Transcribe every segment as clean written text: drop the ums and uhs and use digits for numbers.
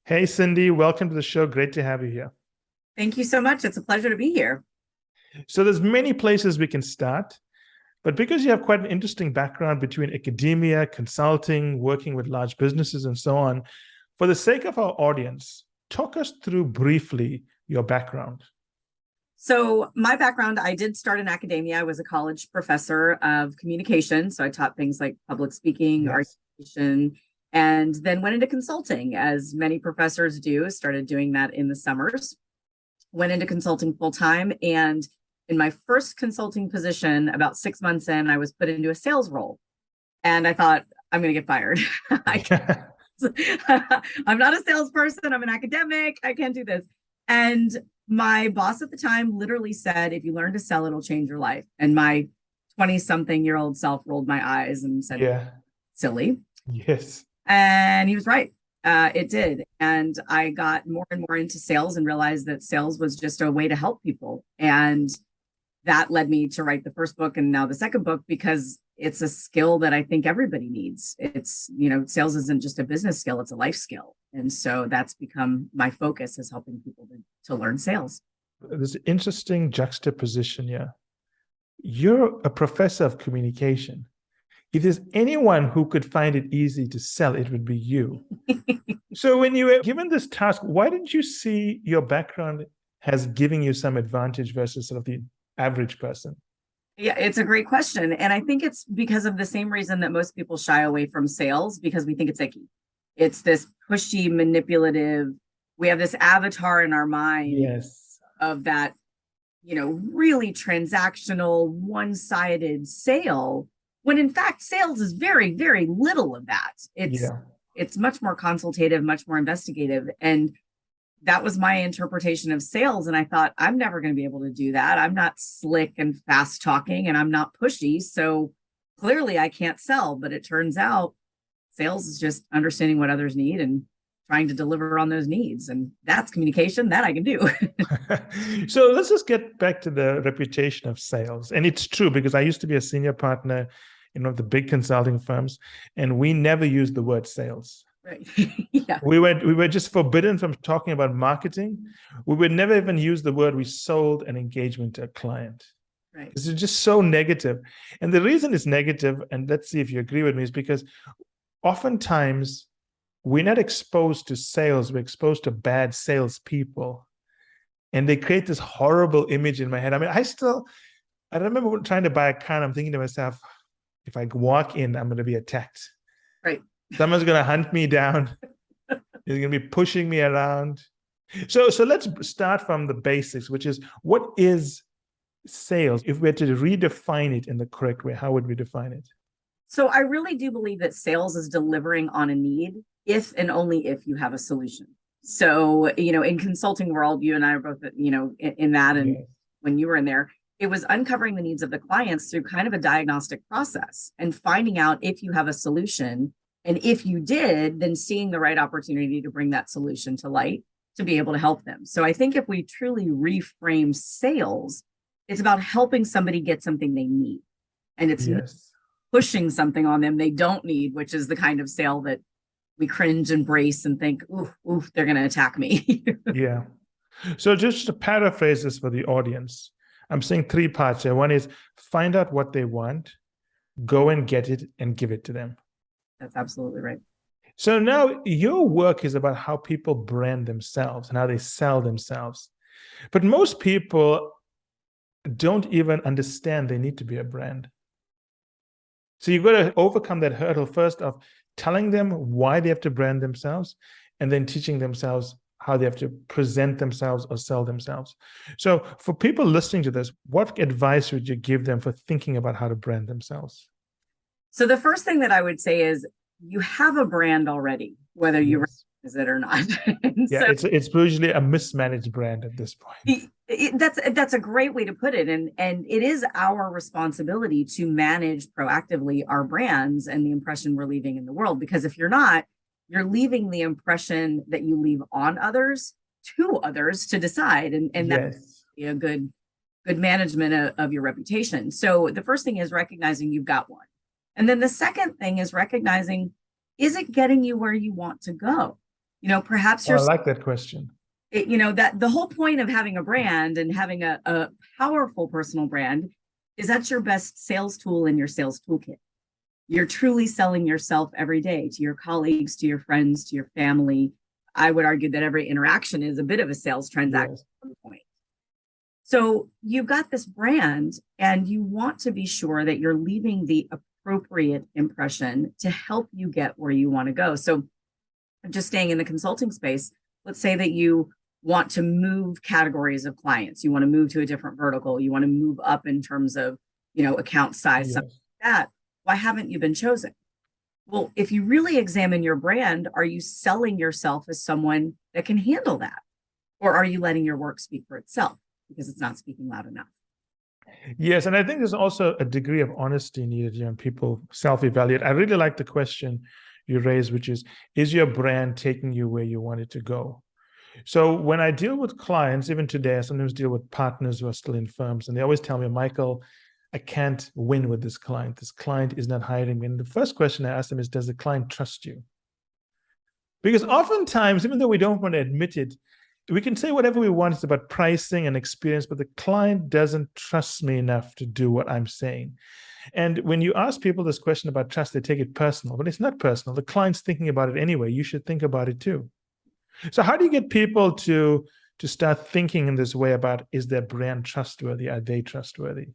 Hey, Cindy, welcome to the show. Great to have you here. Thank you so much. It's a pleasure to be here. So there's many places we can start, but because you have quite an interesting background between academia, consulting, working with large businesses, and so on, for the sake of our audience, talk us through briefly your background. So my background, I did start in academia. I was a college professor of communication. So I taught things like public speaking, Yes. articulation, and then went into consulting, as many professors do, started doing that in the summers. Went into consulting full time. And in my first consulting position, about 6 months in, I was put into a sales role. And I thought, I'm going to get fired. I'm not a salesperson. I'm an academic. I can't do this. And my boss at the time literally said, if you learn to sell, it'll change your life. And my 20-something-year-old self rolled my eyes and said, Yeah. silly. Yes. And he was right. It did. And I got more and more into sales and realized that sales was just a way to help people. And that led me to write the first book and now the second book, because it's a skill that I think everybody needs. It's, sales isn't just a business skill, it's a life skill. And so that's become my focus, is helping people to learn sales. There's an interesting juxtaposition here. You're a professor of communication. If there's anyone who could find it easy to sell, it would be you. So when you were given this task, why didn't you see your background as giving you some advantage versus sort of the average person? Yeah, it's a great question. And I think it's because of the same reason that most people shy away from sales, because we think it's icky. It's this pushy, manipulative, we have this avatar in our mind. Yes. Of that, really transactional, one-sided sale, when in fact sales is very, very little of that. It's much more consultative, much more investigative. And that was my interpretation of sales. And I thought, I'm never going to be able to do that. I'm not slick and fast talking, and I'm not pushy. So clearly I can't sell. But it turns out sales is just understanding what others need and trying to deliver on those needs. And that's communication that I can do. So let's just get back to the reputation of sales. And it's true, because I used to be a senior partner in one of the big consulting firms, and we never used the word sales. Right. Yeah. We were just forbidden from talking about marketing. We would never even use the word we sold an engagement to a client. Right. This is just so negative. And the reason it's negative, and let's see if you agree with me, is because oftentimes we're not exposed to sales, we're exposed to bad salespeople. And they create this horrible image in my head. I mean, I remember trying to buy a car, and I'm thinking to myself, if I walk in, I'm going to be attacked. Right. Someone's going to hunt me down. He's going to be pushing me around. So let's start from the basics, which is, what is sales? If we had to redefine it in the correct way, how would we define it? So I really do believe that sales is delivering on a need if and only if you have a solution. So, in consulting world, you and I are both, in that, and Yes. when you were in there, it was uncovering the needs of the clients through kind of a diagnostic process and finding out if you have a solution. And if you did, then seeing the right opportunity to bring that solution to light to be able to help them. So I think if we truly reframe sales, it's about helping somebody get something they need. And it's not Yes. pushing something on them they don't need, which is the kind of sale that we cringe and brace and think, oof, they're going to attack me. Yeah. So just to paraphrase this for the audience, I'm saying three parts here. One is find out what they want, go and get it, and give it to them. That's absolutely right. So now your work is about how people brand themselves and how they sell themselves. But most people don't even understand they need to be a brand. So you've got to overcome that hurdle first of telling them why they have to brand themselves, and then teaching themselves how they have to present themselves or sell themselves. So for people listening to this, what advice would you give them for thinking about how to brand themselves? So the first thing that I would say is, you have a brand already, whether you recognize it or not. Yeah, so it's usually a mismanaged brand at this point. That's a great way to put it. And it is our responsibility to manage proactively our brands and the impression we're leaving in the world. Because if you're not, you're leaving the impression that you leave on others to others to decide. And that's a good management of your reputation. So the first thing is recognizing you've got one. And then the second thing is recognizing, is it getting you where you want to go? Perhaps I like that question. that the whole point of having a brand and having a powerful personal brand is that's your best sales tool in your sales toolkit. You're truly selling yourself every day to your colleagues, to your friends, to your family. I would argue that every interaction is a bit of a sales transaction at some point. So you've got this brand and you want to be sure that you're leaving the appropriate impression to help you get where you want to go. So just staying in the consulting space, let's say that you want to move categories of clients. You want to move to a different vertical. You want to move up in terms of, account size, something like that. Why haven't you been chosen? Well, if you really examine your brand, are you selling yourself as someone that can handle that? Or are you letting your work speak for itself because it's not speaking loud enough? Yes, and I think there's also a degree of honesty needed here, and people self-evaluate. I really like the question you raised, which is your brand taking you where you want it to go? So when I deal with clients, even today, I sometimes deal with partners who are still in firms, and they always tell me, Michael, I can't win with this client. This client is not hiring me. And the first question I ask them is, does the client trust you? Because oftentimes, even though we don't want to admit it, we can say whatever we want about pricing and experience, but the client doesn't trust me enough to do what I'm saying. And when you ask people this question about trust, they take it personal, but it's not personal. The client's thinking about it anyway. You should think about it too. So how do you get people to start thinking in this way about, is their brand trustworthy? Are they trustworthy?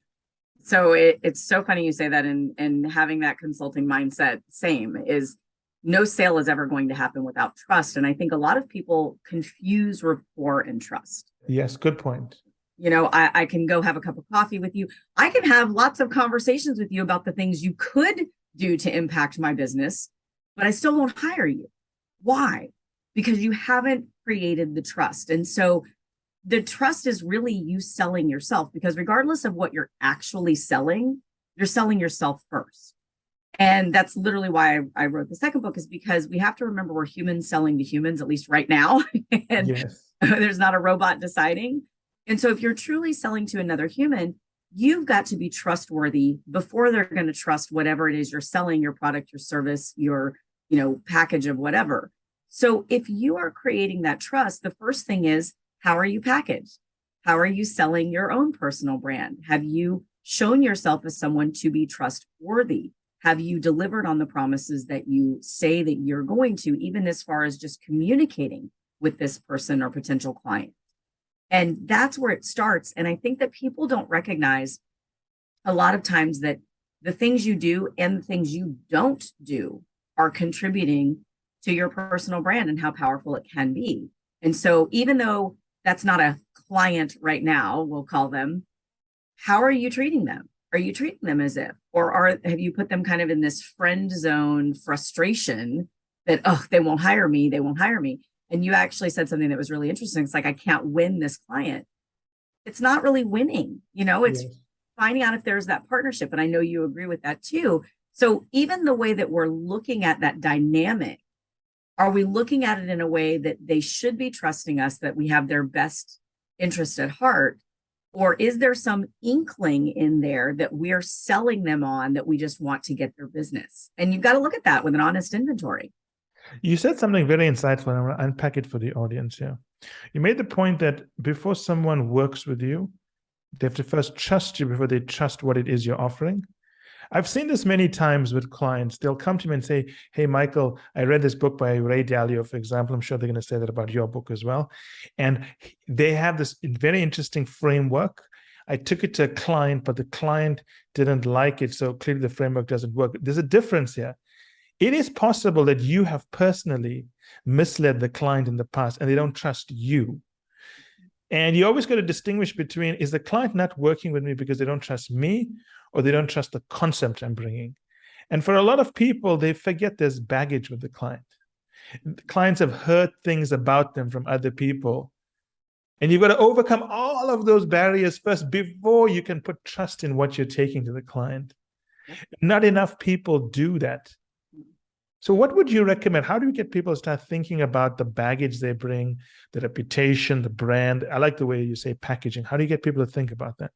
So it's so funny you say that, and having that consulting mindset, same, is no sale is ever going to happen without trust. And I think a lot of people confuse rapport and trust. Yes, good point. I can go have a cup of coffee with you. I can have lots of conversations with you about the things you could do to impact my business, but I still won't hire you. Why? Because you haven't created the trust. And so the trust is really you selling yourself, because regardless of what you're actually selling, you're selling yourself first. And that's literally why I wrote the second book, is because we have to remember we're humans selling to humans, at least right now. And yes. There's not a robot deciding. And so if you're truly selling to another human, you've got to be trustworthy before they're going to trust whatever it is you're selling, your product, your service, your, package of whatever. So if you are creating that trust, the first thing is, how are you packaged? How are you selling your own personal brand? Have you shown yourself as someone to be trustworthy? Have you delivered on the promises that you say that you're going to, even as far as just communicating with this person or potential client? And that's where it starts. And I think that people don't recognize a lot of times that the things you do and the things you don't do are contributing to your personal brand and how powerful it can be. And so even though that's not a client right now, we'll call them, how are you treating them? Are you treating them as if, or have you put them kind of in this friend zone frustration that, oh, they won't hire me, they won't hire me. And you actually said something that was really interesting. It's like, I can't win this client. It's not really winning, it's finding out if there's that partnership. And I know you agree with that too. So even the way that we're looking at that dynamic, are we looking at it in a way that they should be trusting us, that we have their best interest at heart? Or is there some inkling in there that we're selling them on, that we just want to get their business? And you've got to look at that with an honest inventory. You said something very insightful, and I want to unpack it for the audience here. You made the point that before someone works with you, they have to first trust you before they trust what it is you're offering. I've seen this many times with clients. They'll come to me and say, hey, Michael, I read this book by Ray Dalio, for example. I'm sure they're going to say that about your book as well. And they have this very interesting framework. I took it to a client, but the client didn't like it. So clearly the framework doesn't work. There's a difference here. It is possible that you have personally misled the client in the past and they don't trust you. And you always got to distinguish between, is the client not working with me because they don't trust me, or they don't trust the concept I'm bringing? And for a lot of people, they forget there's baggage with the client. Clients have heard things about them from other people. And you've got to overcome all of those barriers first before you can put trust in what you're taking to the client. Not enough people do that. So what would you recommend? How do you get people to start thinking about the baggage they bring, the reputation, the brand? I like the way you say packaging. How do you get people to think about that?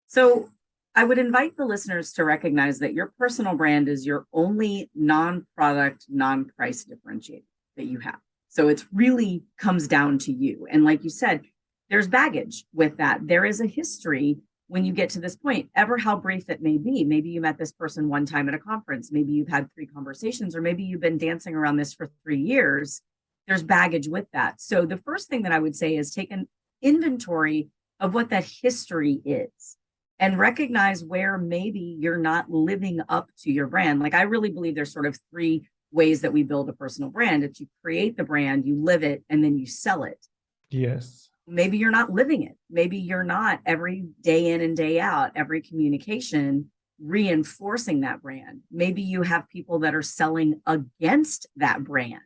So I would invite the listeners to recognize that your personal brand is your only non-product, non-price differentiator that you have. So it really comes down to you. And like you said, there's baggage with that. There is a history when you get to this point, ever how brief it may be. Maybe you met this person one time at a conference. Maybe you've had 3 conversations, or maybe you've been dancing around this for 3 years. There's baggage with that. So the first thing that I would say is take an inventory of what that history is and recognize where maybe you're not living up to your brand. Like, I really believe there's sort of 3 ways that we build a personal brand. It's you create the brand, you live it, and then you sell it. Yes. Maybe you're not living it. Maybe you're not every day in and day out, every communication reinforcing that brand. Maybe you have people that are selling against that brand,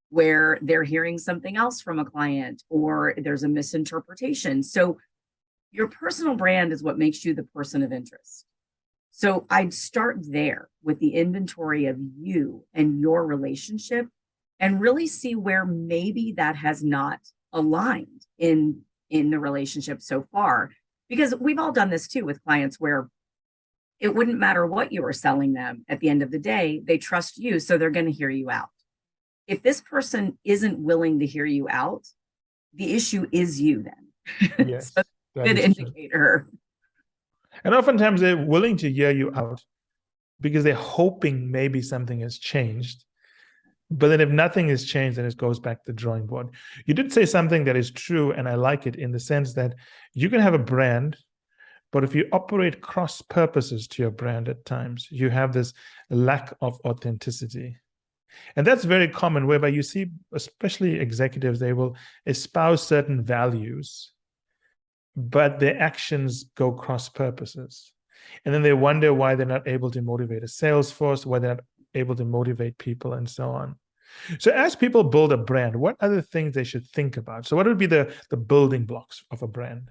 where they're hearing something else from a client or there's a misinterpretation. So your personal brand is what makes you the person of interest. So I'd start there with the inventory of you and your relationship and really see where maybe that has not aligned in the relationship so far. Because we've all done this too with clients, where it wouldn't matter what you were selling them. At the end of the day, they trust you, so they're going to hear you out. If this person isn't willing to hear you out, the issue is you then. Yes. So good indicator. True. And oftentimes they're willing to hear you out because they're hoping maybe something has changed. But then if nothing has changed, then it goes back to the drawing board. You did say something that is true, and I like it, in the sense that you can have a brand, but if you operate cross purposes to your brand at times, you have this lack of authenticity. And that's very common, whereby you see, especially executives, they will espouse certain values, but their actions go cross purposes. And then they wonder why they're not able to motivate a sales force, why they're not able to motivate people, and so on. So as people build a brand, what other things they should think about? So what would be the building blocks of a brand?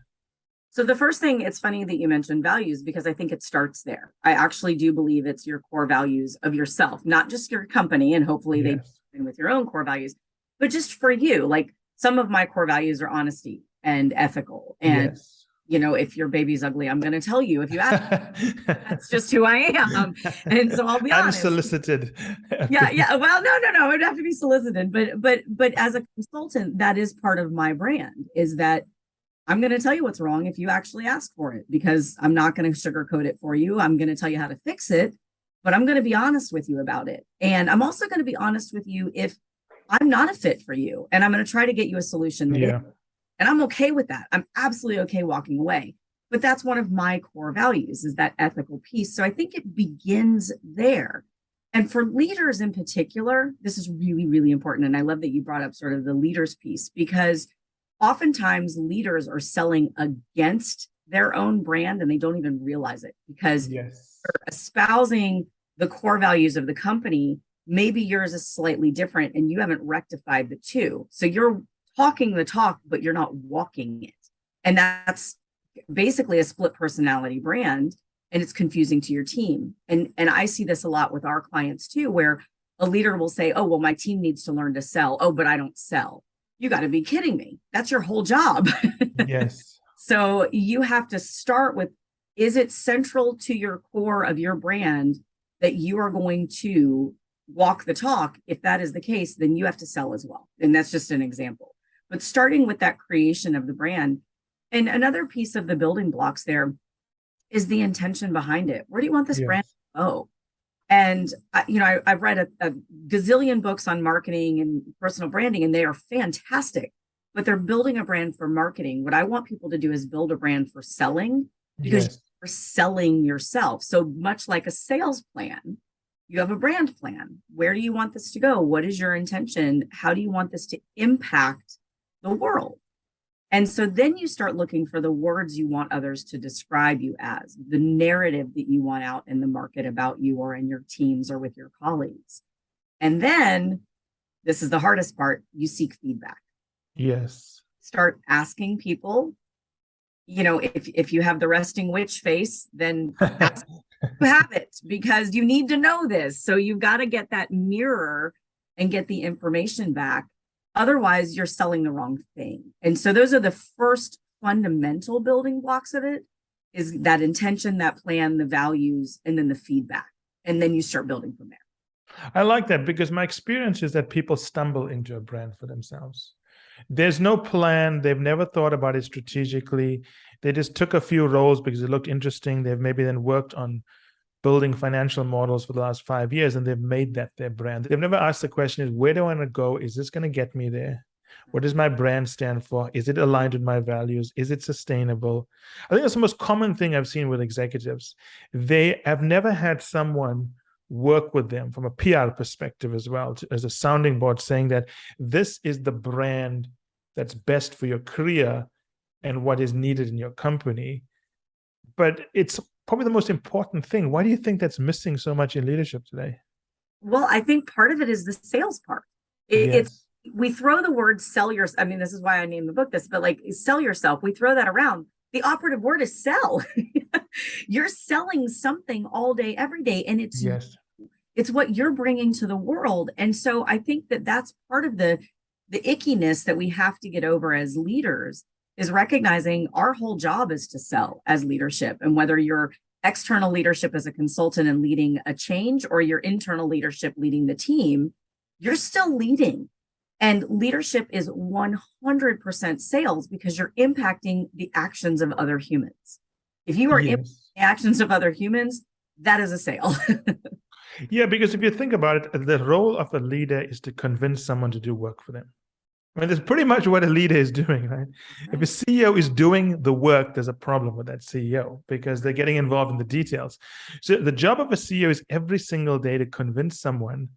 So the first thing, it's funny that you mentioned values, because I think it starts there. I actually do believe it's your core values of yourself, not just your company, and hopefully they fit with your own core values, but just for you. Like, some of my core values are honesty and ethical. And, you know, if your baby's ugly, I'm going to tell you. If you ask, that's just who I am. And so I'll be honest. Unsolicited. Yeah. Well, no. It would have to be solicited. But as a consultant, that is part of my brand, is that I'm going to tell you what's wrong if you actually ask for it, because I'm not going to sugarcoat it for you. I'm going to tell you how to fix it, but I'm going to be honest with you about it. And I'm also going to be honest with you if I'm not a fit for you, and I'm going to try to get you a solution that is. And I'm okay with that. I'm absolutely okay walking away. But that's one of my core values, is that ethical piece. So I think it begins there. And for leaders in particular, this is really, really important. And I love that you brought up sort of the leaders piece, because oftentimes leaders are selling against their own brand and they don't even realize it, because they're espousing the core values of the company. Maybe yours is slightly different and you haven't rectified the two. So you're talking the talk, but you're not walking it. And that's basically a split personality brand, and it's confusing to your team. And I see this a lot with our clients too, where a leader will say, oh, well, my team needs to learn to sell. Oh, but I don't sell. You got to be kidding me. That's your whole job. Yes. So you have to start with, is it central to your core of your brand that you are going to walk the talk? If that is the case, then you have to sell as well. And that's just an example. But starting with that creation of the brand. And another piece of the building blocks there is the intention behind it. Where do you want this brand to go? And, I've read a gazillion books on marketing and personal branding, and they are fantastic, but they're building a brand for marketing. What I want people to do is build a brand for selling, because you're selling yourself. So much like a sales plan, you have a brand plan. Where do you want this to go? What is your intention? How do you want this to impact the world? And so then you start looking for the words you want others to describe you as, the narrative that you want out in the market about you, or in your teams, or with your colleagues. And then, this is the hardest part, you seek feedback. Yes. Start asking people, if you have the resting witch face, then ask you have it, because you need to know this. So you've got to get that mirror and get the information back. Otherwise, you're selling the wrong thing. And so those are the first fundamental building blocks of it, is that intention, that plan, the values, and then the feedback. And then you start building from there. I like that because my experience is that people stumble into a brand for themselves. There's no plan. They've never thought about it strategically. They just took a few roles because it looked interesting. They've maybe then worked on building financial models for the last 5 years and they've made that their brand. They've never asked the question is, where do I want to go? Is this going to get me there? What does my brand stand for? Is it aligned with my values? Is it sustainable? I think that's the most common thing I've seen with executives. They have never had someone work with them from a PR perspective as well, as a sounding board, saying that this is the brand that's best for your career and what is needed in your company. But it's probably the most important thing. Why do you think that's missing so much in leadership today? Well, I think part of it is the sales part. It's Yes. we throw the word sell your, I mean, this is why I named the book this, but like sell yourself, we throw that around. The operative word is sell. You're selling something all day, every day, and Yes. it's what you're bringing to the world. And so I think that that's part of the ickiness that we have to get over as leaders, is recognizing our whole job is to sell as leadership. And whether you're external leadership as a consultant and leading a change, or your internal leadership leading the team, you're still leading. And leadership is 100% sales because you're impacting the actions of other humans. If you are impacting Yes. the actions of other humans, that is a sale. Yeah, because if you think about it, the role of a leader is to convince someone to do work for them. I mean, that's pretty much what a leader is doing, right? If a CEO is doing the work, there's a problem with that CEO because they're getting involved in the details. So the job of a CEO is every single day to convince someone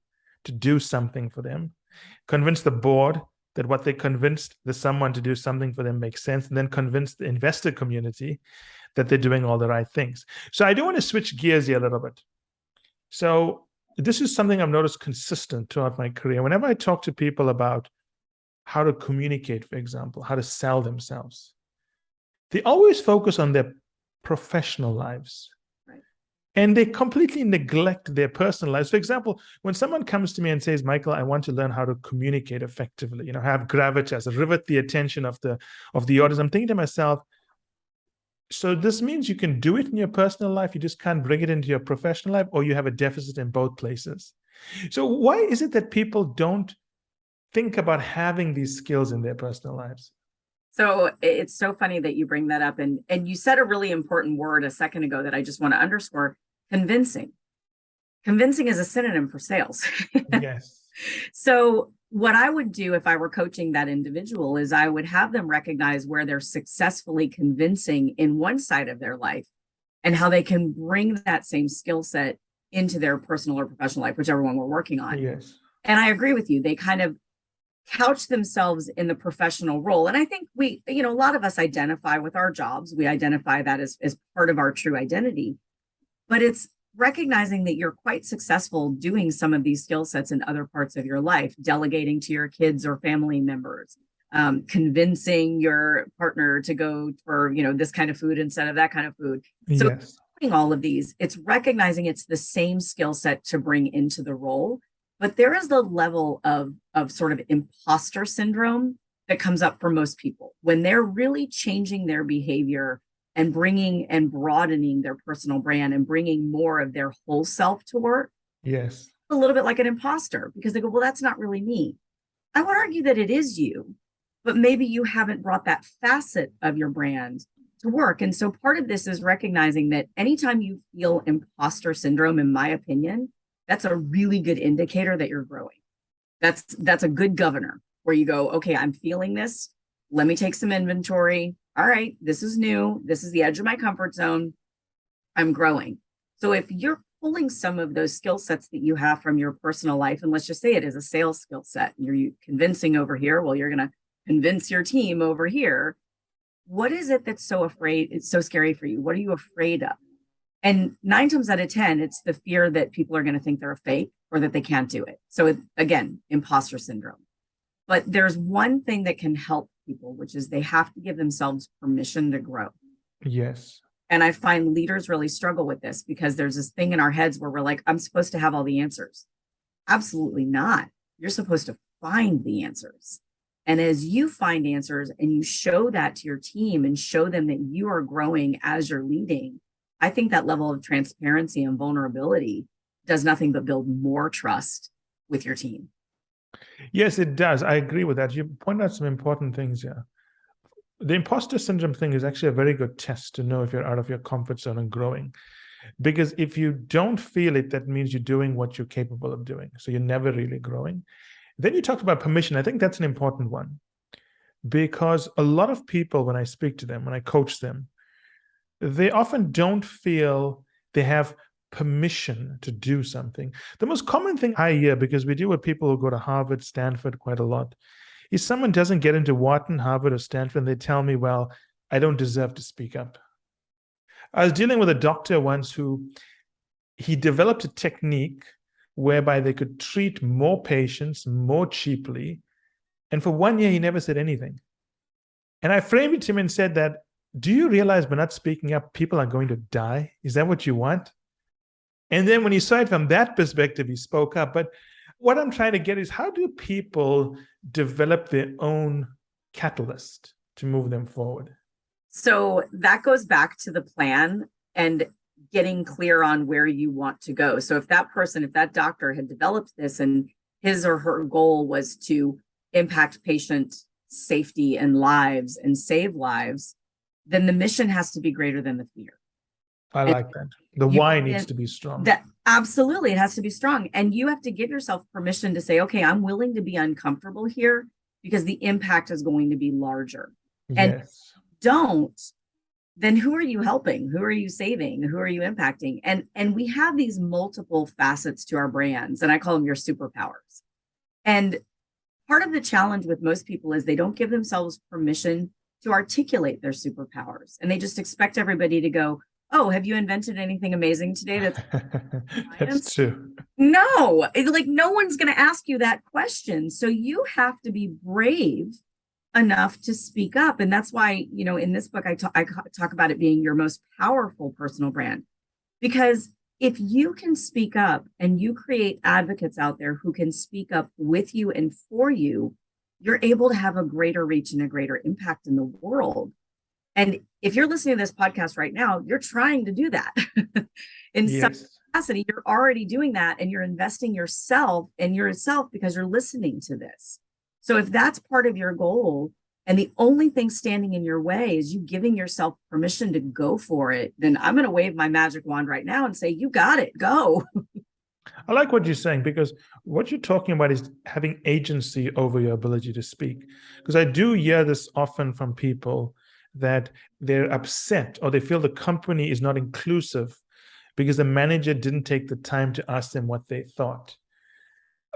to do something for them, convince the board that what they convinced the someone to do something for them makes sense, and then convince the investor community that they're doing all the right things. So I do want to switch gears here a little bit. So this is something I've noticed consistent throughout my career. Whenever I talk to people about how to communicate, for example, how to sell themselves, they always focus on their professional lives. Right. And they completely neglect their personal lives. For example, when someone comes to me and says, Michael, I want to learn how to communicate effectively, have gravitas, rivet the attention of the audience, I'm thinking to myself, so this means you can do it in your personal life, you just can't bring it into your professional life, or you have a deficit in both places. So why is it that people don't think about having these skills in their personal lives? So it's so funny that you bring that up. And you said a really important word a second ago that I just want to underscore: convincing. Convincing is a synonym for sales. Yes. So what I would do if I were coaching that individual is I would have them recognize where they're successfully convincing in one side of their life and how they can bring that same skill set into their personal or professional life, whichever one we're working on. Yes. And I agree with you. They kind of couch themselves in the professional role. And I think a lot of us identify with our jobs. We identify that as part of our true identity. But it's recognizing that you're quite successful doing some of these skill sets in other parts of your life, delegating to your kids or family members, convincing your partner to go for, this kind of food instead of that kind of food. So Yes. doing all of these, it's recognizing it's the same skill set to bring into the role. But there is the level of sort of imposter syndrome that comes up for most people when they're really changing their behavior and bringing and broadening their personal brand and bringing more of their whole self to work. Yes. A little bit like an imposter, because they go, well, that's not really me. I would argue that it is you, but maybe you haven't brought that facet of your brand to work. And so part of this is recognizing that anytime you feel imposter syndrome, in my opinion, that's a really good indicator that you're growing. That's a good governor where you go, okay, I'm feeling this. Let me take some inventory. All right, this is new. This is the edge of my comfort zone. I'm growing. So if you're pulling some of those skill sets that you have from your personal life, and let's just say it is a sales skill set, and you're convincing over here, well, you're going to convince your team over here. What is it that's it's so scary for you? What are you afraid of? And 9 times out of 10, it's the fear that people are going to think they're a fake or that they can't do it. So again, imposter syndrome. But there's one thing that can help people, which is they have to give themselves permission to grow. Yes. And I find leaders really struggle with this because there's this thing in our heads where we're like, I'm supposed to have all the answers. Absolutely not. You're supposed to find the answers. And as you find answers and you show that to your team and show them that you are growing as you're leading, I think that level of transparency and vulnerability does nothing but build more trust with your team. Yes, it does. I agree with that. You point out some important things here. The imposter syndrome thing is actually a very good test to know if you're out of your comfort zone and growing. Because if you don't feel it, that means you're doing what you're capable of doing. So you're never really growing. Then you talked about permission. I think that's an important one, because a lot of people, when I speak to them, when I coach them, they often don't feel they have permission to do something. The most common thing I hear, because we deal with people who go to Harvard, Stanford quite a lot, is someone doesn't get into Wharton, Harvard, or Stanford, and they tell me, well, I don't deserve to speak up. I was dealing with a doctor once who he developed a technique whereby they could treat more patients more cheaply. And for 1 year, he never said anything. And I framed it to him and said that, do you realize by not speaking up, people are going to die? Is that what you want? And then when he saw it from that perspective, he spoke up. But what I'm trying to get is, how do people develop their own catalyst to move them forward? So that goes back to the plan and getting clear on where you want to go. So if that doctor had developed this and his or her goal was to impact patient safety and lives and save lives, then the mission has to be greater than the fear. I like that. The why needs to be strong. That absolutely, it has to be strong. And you have to give yourself permission to say, okay, I'm willing to be uncomfortable here because the impact is going to be larger. And don't, then who are you helping? Who are you saving? Who are you impacting? And we have these multiple facets to our brands, and I call them your superpowers. And part of the challenge with most people is they don't give themselves permission to articulate their superpowers. And they just expect everybody to go, oh, have you invented anything amazing today? That's true. No, like no one's going to ask you that question. So you have to be brave enough to speak up. And that's why, in this book, I talk about it being your most powerful personal brand. Because if you can speak up and you create advocates out there who can speak up with you and for you, you're able to have a greater reach and a greater impact in the world. And if you're listening to this podcast right now, you're trying to do that. In some capacity, you're already doing that, and you're investing yourself in yourself because you're listening to this. So if that's part of your goal, and the only thing standing in your way is you giving yourself permission to go for it, then I'm going to wave my magic wand right now and say, you got it, go. I like what you're saying, because what you're talking about is having agency over your ability to speak. Because I do hear this often from people that they're upset or they feel the company is not inclusive because the manager didn't take the time to ask them what they thought.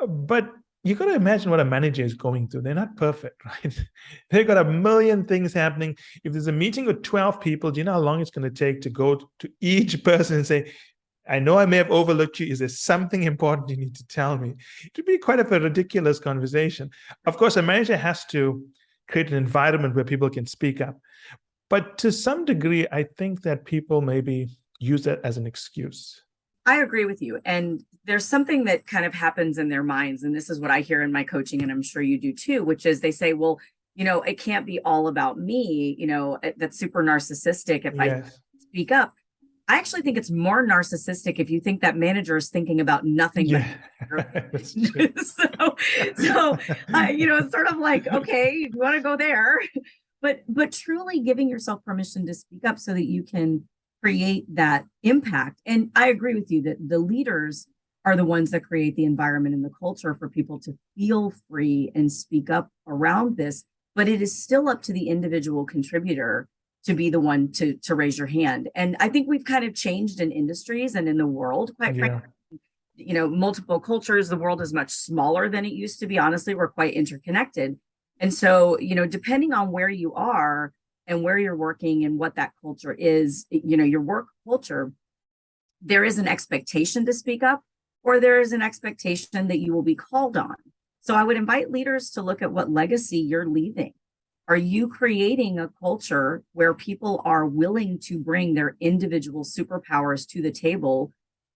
But you got to imagine what a manager is going through. They're not perfect, right? They've got a million things happening. If there's a meeting with 12 people, do you know how long it's going to take to go to each person and say, I know I may have overlooked you. Is there something important you need to tell me? It would be quite a ridiculous conversation. Of course, a manager has to create an environment where people can speak up. But to some degree, I think that people maybe use that as an excuse. I agree with you. And there's something that kind of happens in their minds. And this is what I hear in my coaching, and I'm sure you do too, which is they say, well, it can't be all about me. That's super narcissistic if I speak up. I actually think it's more narcissistic if you think that manager is thinking about nothing. But so it's sort of like, okay, you want to go there, but truly giving yourself permission to speak up so that you can create that impact. And I agree with you that the leaders are the ones that create the environment and the culture for people to feel free and speak up around this. But it is still up to the individual contributor to be the one to raise your hand. And I think we've kind of changed in industries and in the world, quite frankly. Multiple cultures, the world is much smaller than it used to be. Honestly, we're quite interconnected. And so, depending on where you are and where you're working and what that culture is, your work culture, there is an expectation to speak up, or there is an expectation that you will be called on. So I would invite leaders to look at what legacy you're leaving. Are you creating a culture where people are willing to bring their individual superpowers to the table,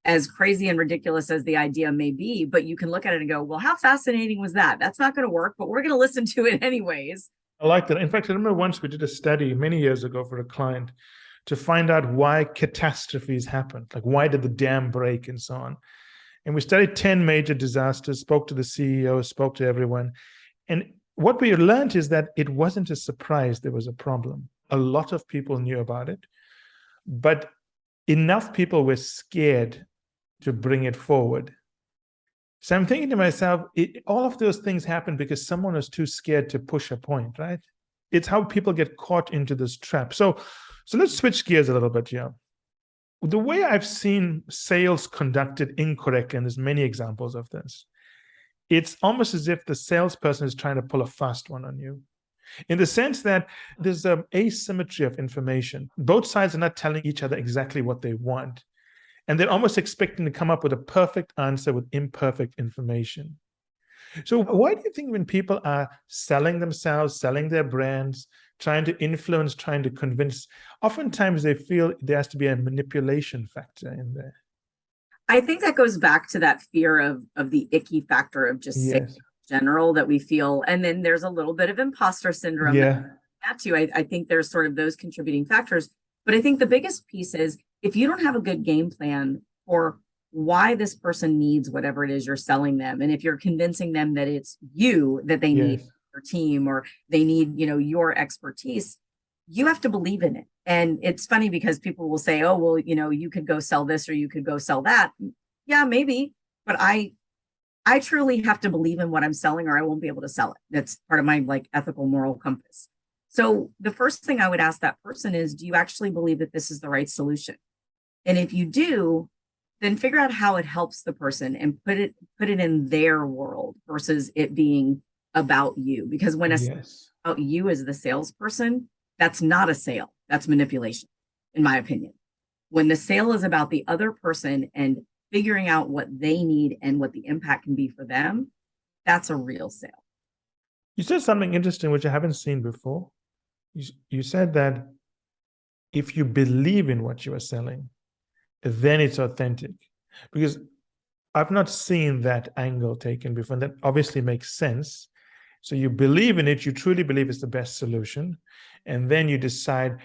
as crazy and ridiculous as the idea may be? But you can look at it and go, well, how fascinating was that? That's not going to work, but we're going to listen to it anyways. I like that. In fact, I remember once we did a study many years ago for a client to find out why catastrophes happen, like why did the dam break and so on. And we studied 10 major disasters, spoke to the CEO, spoke to everyone. And what we learned is that it wasn't a surprise there was a problem. A lot of people knew about it, but enough people were scared to bring it forward. So I'm thinking to myself, all of those things happen because someone was too scared to push a point, right? It's how people get caught into this trap. So let's switch gears a little bit here. The way I've seen sales conducted incorrectly, and there's many examples of this, it's almost as if the salesperson is trying to pull a fast one on you, in the sense that there's an asymmetry of information. Both sides are not telling each other exactly what they want, and they're almost expecting to come up with a perfect answer with imperfect information. So why do you think when people are selling themselves, selling their brands, trying to influence, trying to convince, oftentimes they feel there has to be a manipulation factor in there? I think that goes back to that fear of the icky factor of just saying in general that we feel. And then there's a little bit of imposter syndrome that too. I think there's sort of those contributing factors. But I think the biggest piece is if you don't have a good game plan for why this person needs whatever it is you're selling them, and if you're convincing them that it's you that they need, your team, or they need, your expertise, you have to believe in it. And it's funny because people will say, oh, well, you could go sell this or you could go sell that. Yeah, maybe. But I truly have to believe in what I'm selling or I won't be able to sell it. That's part of my ethical moral compass. So the first thing I would ask that person is, do you actually believe that this is the right solution? And if you do, then figure out how it helps the person and put it in their world versus it being about you. Because when it's about you as the salesperson, that's not a sale. That's manipulation, in my opinion. When the sale is about the other person and figuring out what they need and what the impact can be for them, that's a real sale. You said something interesting, which I haven't seen before. You said that if you believe in what you are selling, then it's authentic. Because I've not seen that angle taken before. And that obviously makes sense. So you believe in it, you truly believe it's the best solution. And then you decide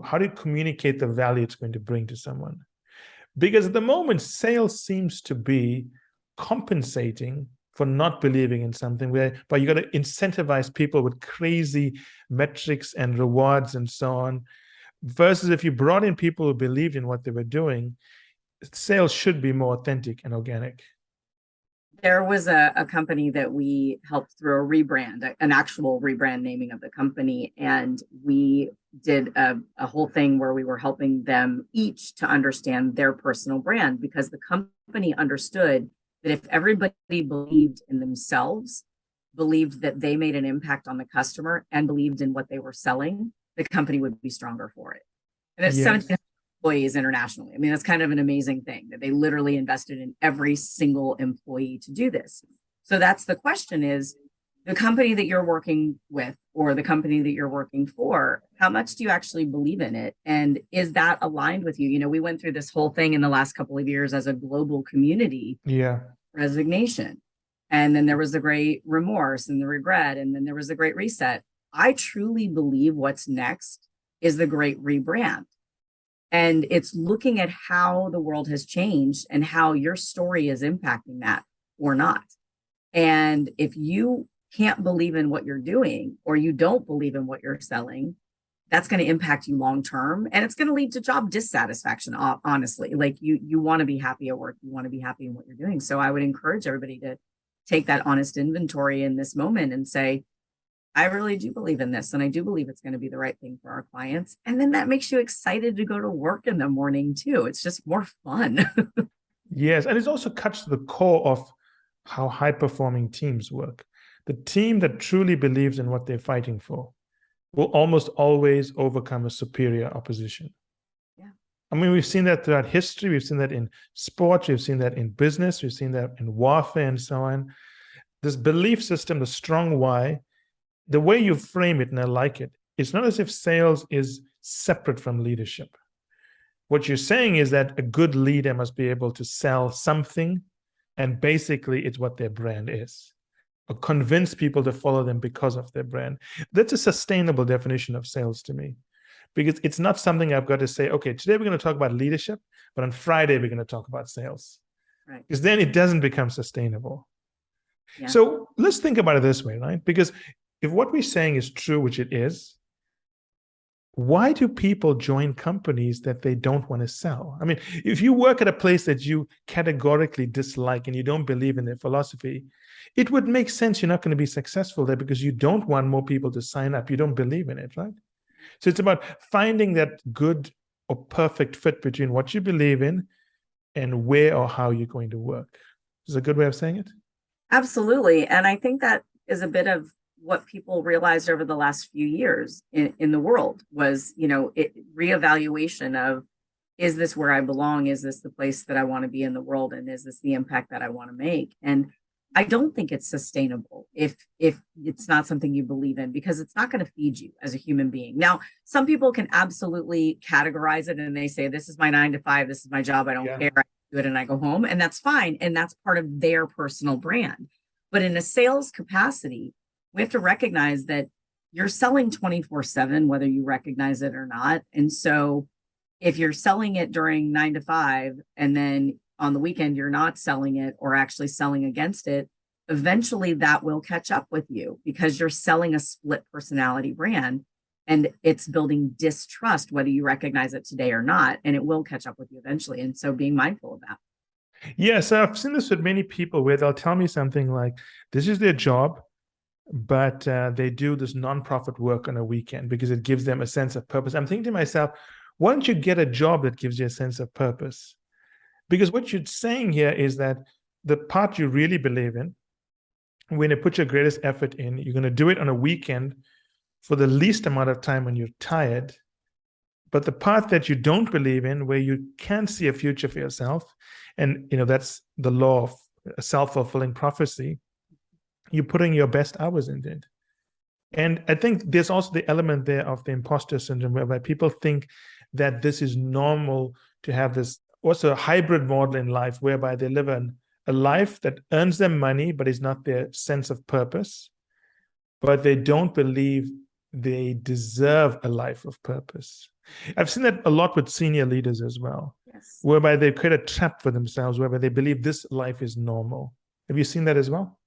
how do you communicate the value it's going to bring to someone? Because at the moment, sales seems to be compensating for not believing in something, but you got to incentivize people with crazy metrics and rewards and so on. Versus if you brought in people who believed in what they were doing, sales should be more authentic and organic. There was a company that we helped through a rebrand, an actual rebrand naming of the company. And we did a whole thing where we were helping them each to understand their personal brand, because the company understood that if everybody believed in themselves, believed that they made an impact on the customer, and believed in what they were selling, the company would be stronger for it. And it's 17 employees internationally. I mean, that's kind of an amazing thing that they literally invested in every single employee to do this. So that's the question is, the company that you're working with or the company that you're working for, how much do you actually believe in it? And is that aligned with you? We went through this whole thing in the last couple of years as a global community. Resignation. And then there was the great remorse and the regret. And then there was the great reset. I truly believe what's next is the great rebrand. And it's looking at how the world has changed and how your story is impacting that or not. And if you can't believe in what you're doing, or you don't believe in what you're selling, that's going to impact you long term. And it's going to lead to job dissatisfaction, honestly. You want to be happy at work. You want to be happy in what you're doing. So I would encourage everybody to take that honest inventory in this moment and say, I really do believe in this, and I do believe it's going to be the right thing for our clients. And then that makes you excited to go to work in the morning too. It's just more fun. Yes. And it also cuts to the core of how high-performing teams work. The team that truly believes in what they're fighting for will almost always overcome a superior opposition. I mean, we've seen that throughout history. We've seen that in sports. We've seen that in business. We've seen that in warfare and so on. This belief system, the strong why, the way you frame it, and I like it, it's not as if sales is separate from leadership. What you're saying is that a good leader must be able to sell something, and basically it's what their brand is, or convince people to follow them because of their brand. That's a sustainable definition of sales to me, because it's not something I've got to say, okay, today we're going to talk about leadership, but on Friday we're going to talk about sales. Right. Because then it doesn't become sustainable. Yeah. So let's think about it this way, right? Because if what we're saying is true, which it is, why do people join companies that they don't want to sell? I mean, if you work at a place that you categorically dislike and you don't believe in their philosophy, it would make sense you're not going to be successful there because you don't want more people to sign up. You don't believe in it, right? So it's about finding that good or perfect fit between what you believe in and where or how you're going to work. Is a good way of saying it? Absolutely. And I think that is a bit of what people realized over the last few years in the world was, reevaluation of, is this where I belong? Is this the place that I want to be in the world? And is this the impact that I want to make? And I don't think it's sustainable if it's not something you believe in, because it's not going to feed you as a human being. Now, some people can absolutely categorize it and they say, this is my 9 to 5, this is my job, I don't care, I do it and I go home, and that's fine. And that's part of their personal brand. But in a sales capacity, we have to recognize that you're selling 24/7, whether you recognize it or not. And so if you're selling it during 9 to 5 and then on the weekend you're not selling it or actually selling against it, eventually that will catch up with you because you're selling a split personality brand and it's building distrust, whether you recognize it today or not, and it will catch up with you eventually. And so being mindful of that. Yes, I've seen this with many people where they'll tell me something like, this is their job, but they do this nonprofit work on a weekend because it gives them a sense of purpose. I'm thinking to myself, why don't you get a job that gives you a sense of purpose? Because what you're saying here is that the part you really believe in, when you put your greatest effort in, you're going to do it on a weekend for the least amount of time when you're tired. But the part that you don't believe in, where you can't see a future for yourself, and that's the law of self-fulfilling prophecy, you're putting your best hours into it. And I think there's also the element there of the imposter syndrome, whereby people think that this is normal to have this also a hybrid model in life, whereby they live a life that earns them money, but is not their sense of purpose. But they don't believe they deserve a life of purpose. I've seen that a lot with senior leaders as well, Yes. whereby they create a trap for themselves, whereby they believe this life is normal. Have you seen that as well?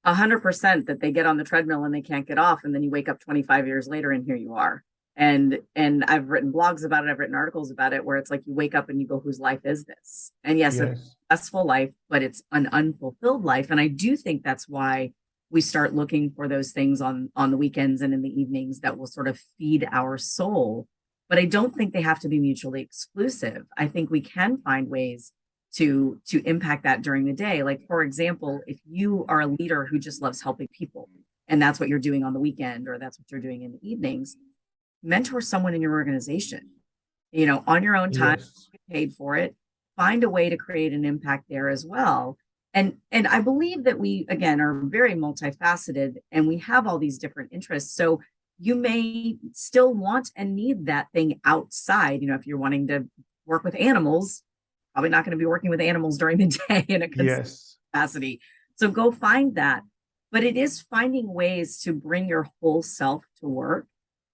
100% that they get on the treadmill and they can't get off, and then you wake up 25 years later and here you are. And I've written blogs about it, I've written articles about it, where it's like you wake up and you go, whose life is this? And yes, it's a successful life, but it's an unfulfilled life. And I do think that's why we start looking for those things on the weekends and in the evenings that will sort of feed our soul. But I don't think they have to be mutually exclusive. I think we can find ways to impact that during the day. Like, for example, if you are a leader who just loves helping people and that's what you're doing on the weekend, or that's what you're doing in the evenings, mentor someone in your organization, on your own time, get paid for it, find a way to create an impact there as well. And I believe that we, again, are very multifaceted and we have all these different interests. So you may still want and need that thing outside. If you're wanting to work with animals, probably not going to be working with animals during the day in a capacity. So go find that. But it is finding ways to bring your whole self to work.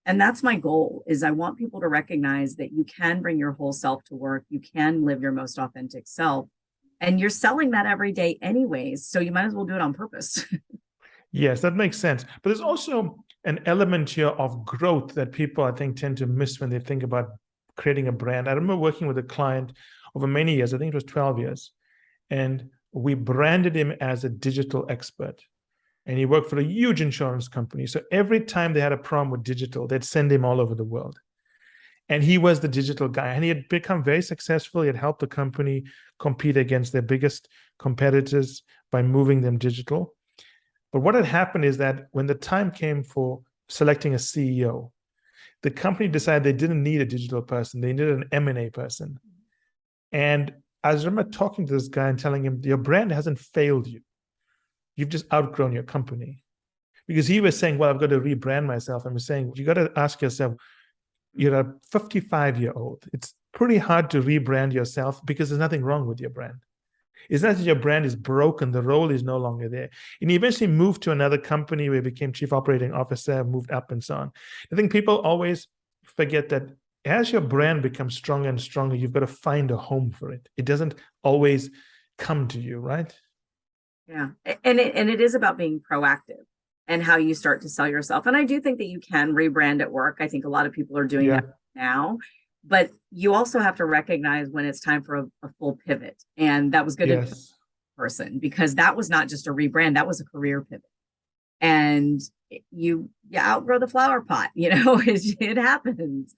And that's my goal, is I want people to recognize that you can bring your whole self to work. You can live your most authentic self. And you're selling that every day anyways. So you might as well do it on purpose. Yes, that makes sense. But there's also an element here of growth that people, I think, tend to miss when they think about creating a brand. I remember working with a client over many years, I think it was 12 years, and we branded him as a digital expert. And he worked for a huge insurance company. So every time they had a problem with digital, they'd send him all over the world. And he was the digital guy. And he had become very successful. He had helped the company compete against their biggest competitors by moving them digital. But what had happened is that when the time came for selecting a CEO, the company decided they didn't need a digital person. They needed an M&A person. And I remember talking to this guy and telling him, your brand hasn't failed you. You've just outgrown your company. Because he was saying, well, I've got to rebrand myself. I'm saying, you got to ask yourself, you're a 55-year-old. It's pretty hard to rebrand yourself because there's nothing wrong with your brand. It's not that your brand is broken, the role is no longer there. And he eventually moved to another company where he became chief operating officer, moved up and so on. I think people always forget that as your brand becomes stronger and stronger, you've got to find a home for it. It doesn't always come to you, right? Yeah. And it is about being proactive and how you start to sell yourself. And I do think that you can rebrand at work. I think a lot of people are doing Yeah. that now, but you also have to recognize when it's time for a full pivot. And that was good advice, Yes. person, because that was not just a rebrand, that was a career pivot. And you outgrow the flower pot, it happens,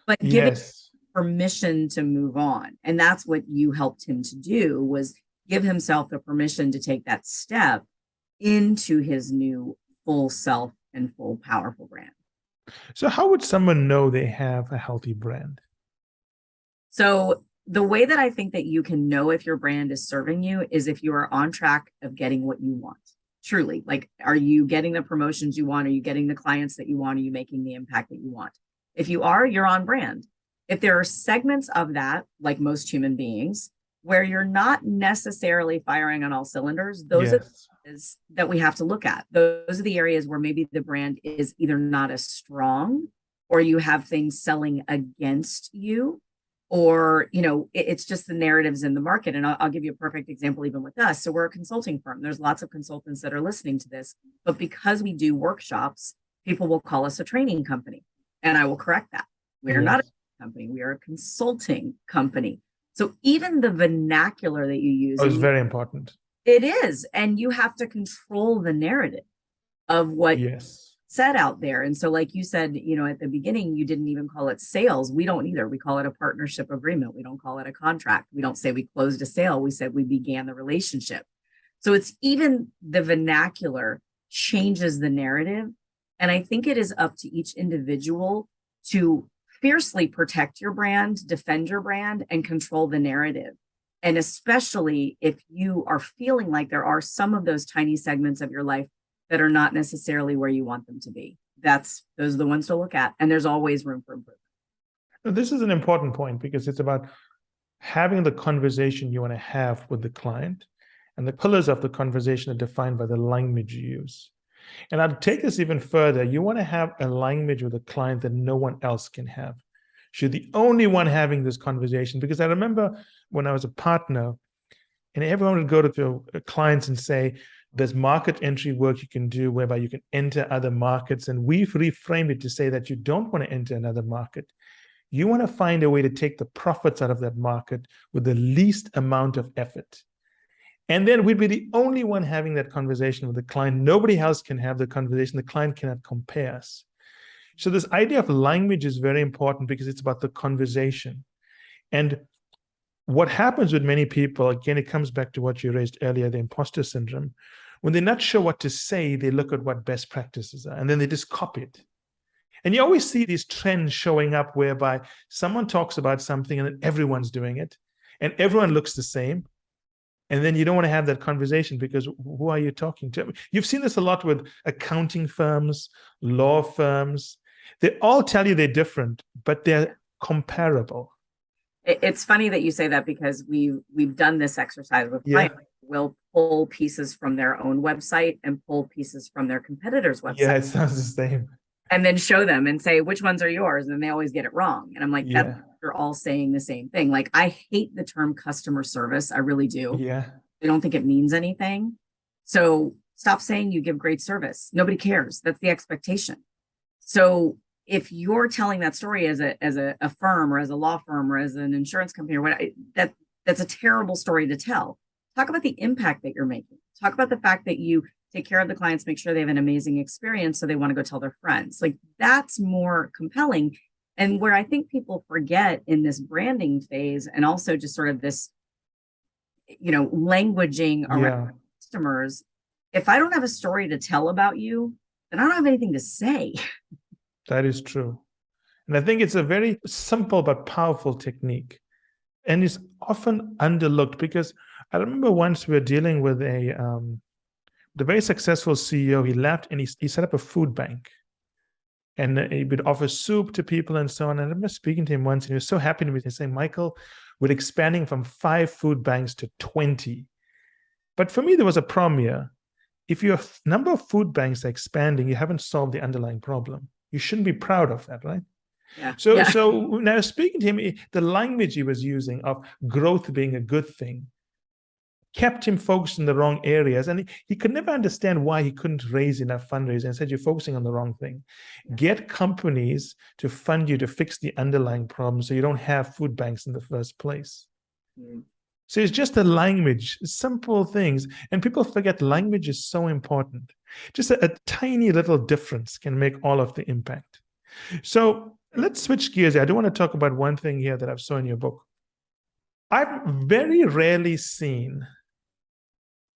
but giving Yes. permission to move on. And that's what you helped him to do, was give himself the permission to take that step into his new full self and full powerful brand. So how would someone know they have a healthy brand? So the way that I think that you can know if your brand is serving you is if you are on track of getting what you want. Truly, like, are you getting the promotions you want? Are you getting the clients that you want? Are you making the impact that you want? If you are, you're on brand. If there are segments of that, like most human beings, where you're not necessarily firing on all cylinders, those are Yes. that we have to look at. Those are the areas where maybe the brand is either not as strong, or you have things selling against you, or it's just the narratives in the market. And I'll give you a perfect example. Even with us, so we're a consulting firm, there's lots of consultants that are listening to this, but because we do workshops, people will call us a training company, and I will correct that. We're not a company, we are a consulting company. So even the vernacular that you use is very important. It is, and you have to control the narrative of what said out there. And so, like you said, at the beginning, you didn't even call it sales. We don't either. We call it a partnership agreement. We don't call it a contract. We don't say we closed a sale. We said we began the relationship. So it's even the vernacular changes the narrative. And I think it is up to each individual to fiercely protect your brand, defend your brand, and control the narrative. And especially if you are feeling like there are some of those tiny segments of your life that are not necessarily where you want them to be. Those are the ones to look at. And there's always room for improvement. This is an important point, because it's about having the conversation you want to have with the client. And the pillars of the conversation are defined by the language you use. And I'll take this even further. You want to have a language with a client that no one else can have. You're the only one having this conversation. Because I remember when I was a partner, and everyone would go to clients and say, there's market entry work you can do whereby you can enter other markets. And we've reframed it to say that you don't want to enter another market. You want to find a way to take the profits out of that market with the least amount of effort. And then we'd be the only one having that conversation with the client. Nobody else can have the conversation. The client cannot compare us. So this idea of language is very important, because it's about the conversation. And what happens with many people, again, it comes back to what you raised earlier, the imposter syndrome. When they're not sure what to say, they look at what best practices are, and then they just copy it. And you always see these trends showing up whereby someone talks about something and then everyone's doing it, and everyone looks the same. And then you don't want to have that conversation, because who are you talking to? You've seen this a lot with accounting firms, law firms. They all tell you they're different, but they're comparable. It's funny that you say that, because we've done this exercise with clients. We'll pull pieces from their own website and pull pieces from their competitors' website. Yeah, it sounds the same. And then show them and say, which ones are yours? And they always get it wrong. And I'm like, you're all saying the same thing. Like, I hate the term customer service. I really do. Yeah. I don't think it means anything. So stop saying you give great service. Nobody cares. That's the expectation. So if you're telling that story as a firm, or as a law firm, or as an insurance company, or what, that's a terrible story to tell. Talk about the impact that you're making. Talk about the fact that you take care of the clients, make sure they have an amazing experience, so they want to go tell their friends. Like, that's more compelling. And where I think people forget in this branding phase, and also just sort of this, languaging around customers, if I don't have a story to tell about you, then I don't have anything to say. That is true. And I think it's a very simple but powerful technique. And it's often underlooked, because I remember once we were dealing with the very successful CEO. He left and he set up a food bank. And he would offer soup to people and so on. And I remember speaking to him once, and he was so happy to me. He saying, Michael, we're expanding from 5 food banks to 20. But for me, there was a problem here. If your number of food banks are expanding, you haven't solved the underlying problem. You shouldn't be proud of that, right? Yeah. So now speaking to him, the language he was using of growth being a good thing, kept him focused in the wrong areas. And he could never understand why he couldn't raise enough fundraising, and said, you're focusing on the wrong thing. Get companies to fund you to fix the underlying problem so you don't have food banks in the first place. So it's just the language, simple things. And people forget language is so important. Just a tiny little difference can make all of the impact. So let's switch gears. I do want to talk about one thing here that I saw in your book. I've very rarely seen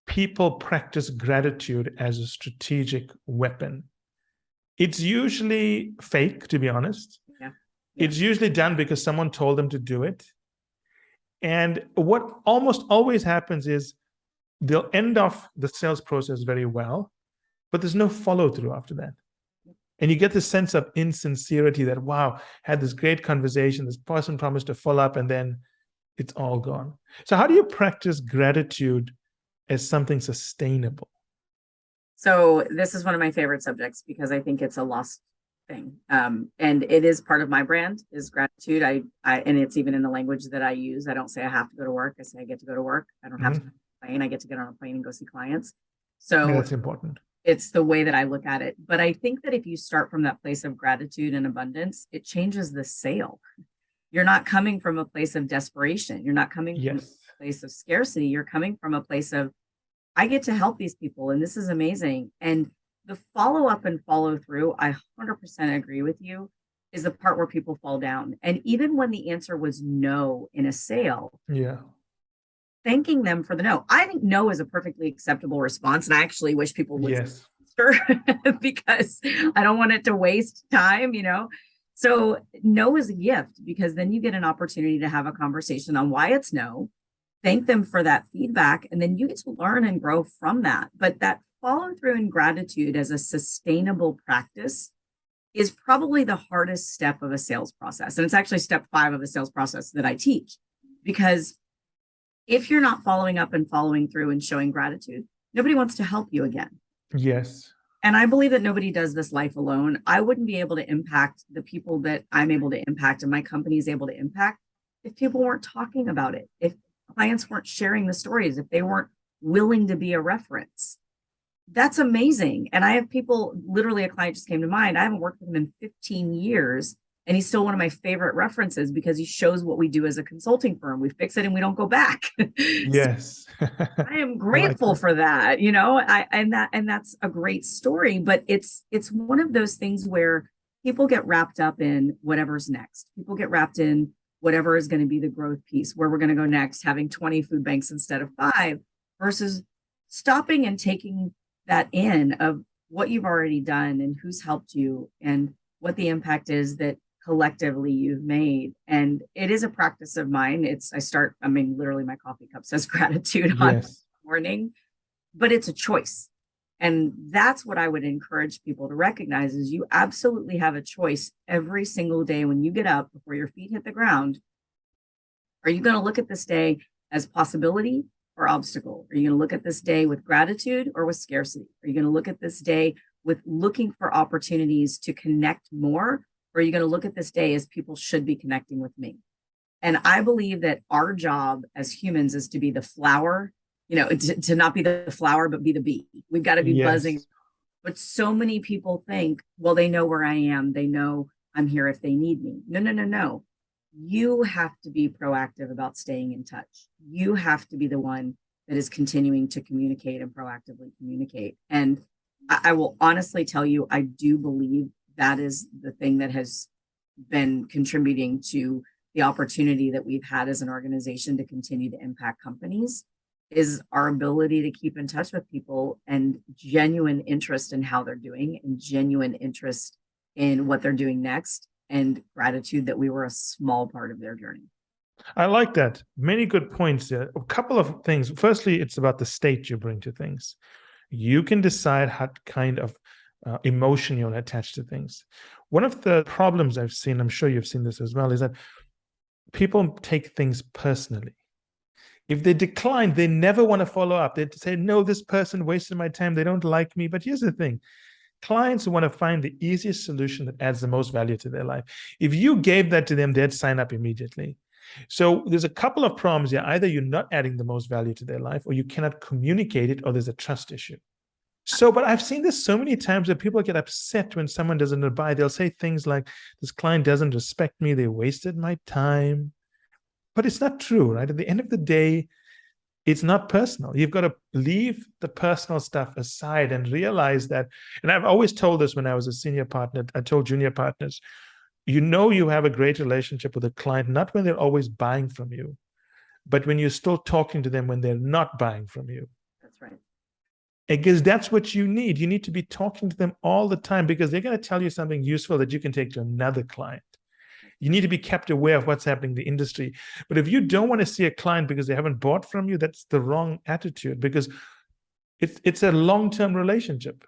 people practice gratitude as a strategic weapon. It's usually fake, to be honest. Yeah. It's usually done because someone told them to do it. And what almost always happens is they'll end off the sales process very well, but there's no follow-through after that. And you get this sense of insincerity that, wow, had this great conversation, this person promised to follow up, and then it's all gone. So how do you practice gratitude as something sustainable? So this is one of my favorite subjects because I think it's a lost thing. And it is part of my brand is gratitude. I and it's even in the language that I use. I don't say I have to go to work. I say I get to go to work. I don't have to go on a plane. I get to get on a plane and go see clients. So that's important. It's the way that I look at it. But I think that if you start from that place of gratitude and abundance, it changes the sale. You're not coming from a place of desperation. You're not coming from a place of scarcity. You're coming from a place of, I get to help these people and this is amazing. And the follow up and follow through, I 100% agree with you, is the part where people fall down. And even when the answer was no in a sale, thanking them for the no. I think no is a perfectly acceptable response. And I actually wish people would because I don't want it to waste time, you know? So no is a gift because then you get an opportunity to have a conversation on why it's no, thank them for that feedback, and then you get to learn and grow from that. But that follow through and gratitude as a sustainable practice is probably the hardest step of a sales process. And it's actually step 5 of a sales process that I teach, because if you're not following up and following through and showing gratitude, nobody wants to help you again. Yes. And I believe that nobody does this life alone. I wouldn't be able to impact the people that I'm able to impact and my company is able to impact if people weren't talking about it, if clients weren't sharing the stories, if they weren't willing to be a reference. That's amazing. And I have people, literally a client just came to mind. I haven't worked with him in 15 years. And he's still one of my favorite references because he shows what we do as a consulting firm. We fix it and we don't go back. Yes. I am grateful for that, you know, and that's a great story, but it's one of those things where people get wrapped up in whatever's next. People get wrapped in whatever is going to be the growth piece, where we're going to go next, having 20 food banks instead of 5, versus stopping and taking that in of what you've already done and who's helped you and what the impact is that collectively you've made. And it is a practice of mine. Literally my coffee cup says gratitude on the morning, but it's a choice. And that's what I would encourage people to recognize is you absolutely have a choice every single day when you get up before your feet hit the ground. Are you going to look at this day as possibility or obstacle? Are you going to look at this day with gratitude or with scarcity? Are you going to look at this day with looking for opportunities to connect more? Or are you going to look at this day as people should be connecting with me? And I believe that our job as humans is to be the flower, you know, to not be the flower, but be the bee. We've got to be buzzing. But so many people think, well, they know where I am. They know I'm here if they need me. No. You have to be proactive about staying in touch. You have to be the one that is continuing to communicate and proactively communicate. And I will honestly tell you, I do believe that is the thing that has been contributing to the opportunity that we've had as an organization to continue to impact companies, is our ability to keep in touch with people and genuine interest in how they're doing and genuine interest in what they're doing next, and gratitude that we were a small part of their journey. I like that. Many good points there. A couple of things. Firstly, it's about the state you bring to things. You can decide what kind of emotion you'll attach to things. One of the problems I've seen, I'm sure you've seen this as well, is that people take things personally. If they decline, they never want to follow up. They say, no, this person wasted my time. They don't like me. But here's the thing. Clients want to find the easiest solution that adds the most value to their life. If you gave that to them, they'd sign up immediately. So there's a couple of problems here. Either you're not adding the most value to their life, or you cannot communicate it, or there's a trust issue. So, but I've seen this so many times that people get upset when someone doesn't buy. They'll say things like, this client doesn't respect me. They wasted my time. But it's not true, right? At the end of the day, it's not personal. You've got to leave the personal stuff aside and realize that. And I've always told this when I was a senior partner. I told junior partners, you have a great relationship with a client, not when they're always buying from you, but when you're still talking to them when they're not buying from you. That's right. Because that's what you need. You need to be talking to them all the time, because they're going to tell you something useful that you can take to another client. You need to be kept aware of what's happening in the industry. But if you don't want to see a client because they haven't bought from you, that's the wrong attitude, because it's a long-term relationship.